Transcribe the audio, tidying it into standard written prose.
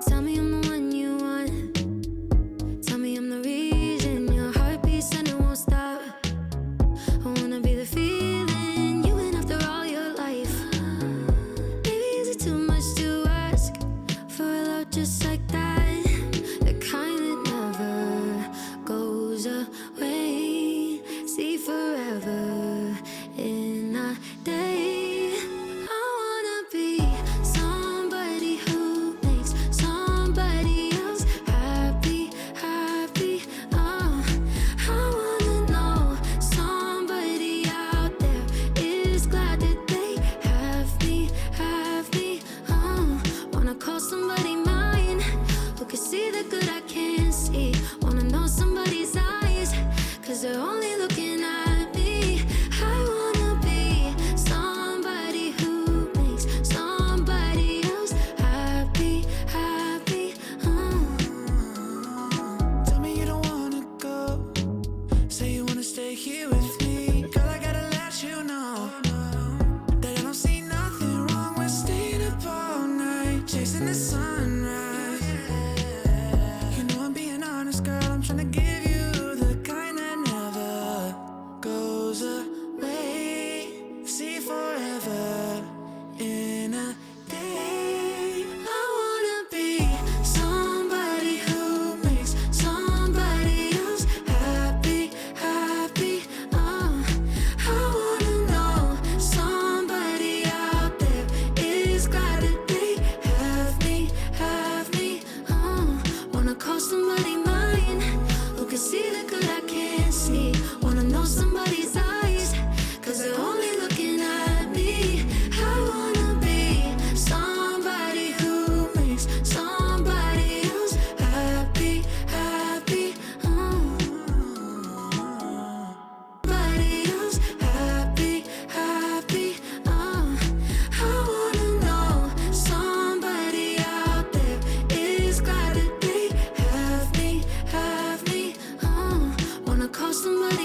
Tell me I'm the one you want. Tell me I'm the reason your heart beats and it won't stop. I wanna be the feeling you've been after all your life. Maybe is it too much to ask for a love just like that? The kind that never goes away. See forever in a day. I wanna be somebody who makes somebody else happy, happy. I wanna know somebody out there is glad that they have me, have me. Wanna call somebody mine who can see the good I can't see. Wanna know somebody's eyes, 'cause they're only looking at me. I wanna be somebody who makes somebody else happy, happy. Tell me you don't wanna go. Say you wanna stay here with me. Girl, I gotta let you know that I don't see nothing wrong with staying up all night, chasing the sunrise. You know I'm being honest, girl. I'm tryna give you the kind that never goes away. See forever in a day. I wanna be somebody who makes somebody else happy, happy. I wanna know somebody out there is glad that they have me, have me. Wanna call somebody mine who can see the good I can't see. Wanna know somebody's eyes, 'cause they're only looking at me. I wanna be somebody who makes somebody else happy, happy. Somebody else happy, happy. I wanna know somebody out there is glad that they have me, have me. Wanna call somebody